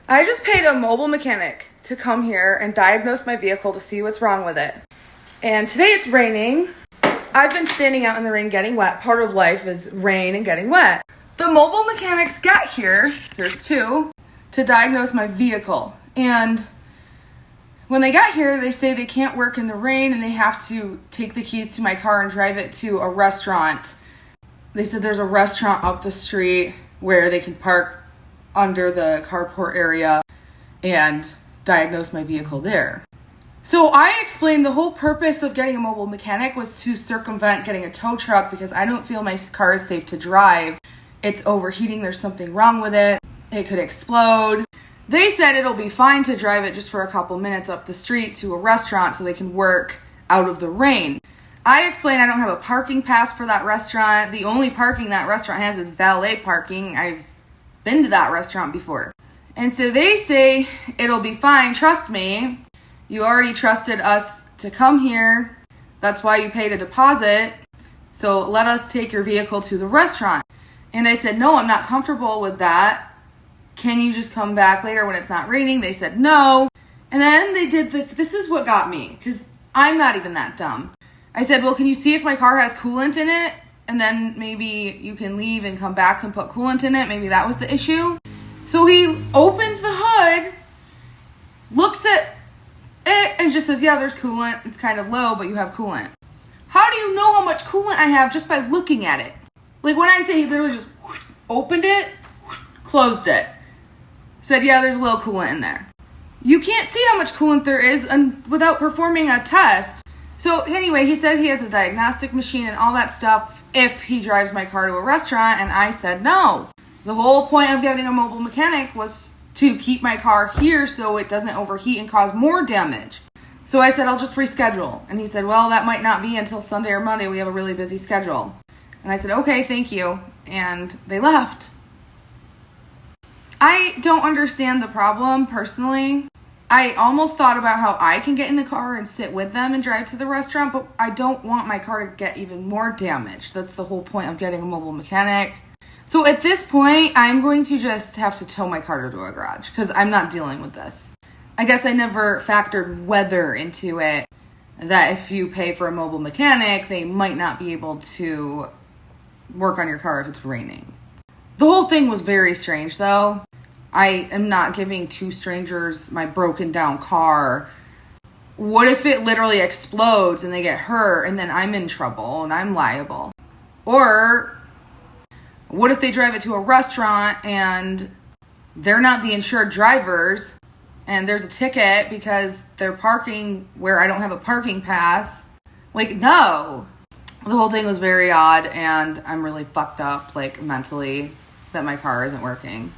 I just paid a mobile mechanic to come here and diagnose my vehicle to see what's wrong with it. And today it's raining. I've been standing out in the rain getting wet. Part of life is rain and getting wet. The mobile mechanics got here, there's two, to diagnose my vehicle. And when they got here, they say they can't work in the rain and they have to take the keys to my car and drive it to a restaurant. They said there's a restaurant up the street where they can park under the carport area and diagnose my vehicle there. So I explained the whole purpose of getting a mobile mechanic was to circumvent getting a tow truck because I don't feel my car is safe to drive. It's overheating, there's something wrong with it, it could explode. They said it'll be fine to drive it just for a couple minutes up the street to a restaurant so they can work out of the rain. I explained I don't have a parking pass for that restaurant. The only parking that restaurant has is valet parking. I've been to that restaurant before. And so they say it'll be fine, trust me. You already trusted us to come here. That's why you paid a deposit. So let us take your vehicle to the restaurant. And I said, no, I'm not comfortable with that. Can you just come back later when it's not raining? They said no. And then they did this is what got me, because I'm not even that dumb. I said, well, can you see if my car has coolant in it? And then maybe you can leave and come back and put coolant in it. Maybe that was the issue. So he opens the hood, looks at it, and just says, yeah, there's coolant. It's kind of low, but you have coolant. How do you know how much coolant I have just by looking at it? Like when I say he literally just opened it, closed it, said, yeah, there's a little coolant in there. You can't see how much coolant there is without performing a test. So anyway, he says he has a diagnostic machine and all that stuff if he drives my car to a restaurant, and I said no. The whole point of getting a mobile mechanic was to keep my car here so it doesn't overheat and cause more damage. So I said, I'll just reschedule. And he said, well, that might not be until Sunday or Monday. We have a really busy schedule. And I said, okay, thank you. And they left. I don't understand the problem personally. I almost thought about how I can get in the car and sit with them and drive to the restaurant, but I don't want my car to get even more damaged. That's the whole point of getting a mobile mechanic. So at this point, I'm going to just have to tow my car to a garage because I'm not dealing with this. I guess I never factored weather into it, that if you pay for a mobile mechanic, they might not be able to work on your car if it's raining. The whole thing was very strange though. I am not giving two strangers my broken down car. What if it literally explodes and they get hurt and then I'm in trouble and I'm liable? Or what if they drive it to a restaurant and they're not the insured drivers and there's a ticket because they're parking where I don't have a parking pass? Like, no. The whole thing was very odd and I'm really fucked up, like mentally, that my car isn't working.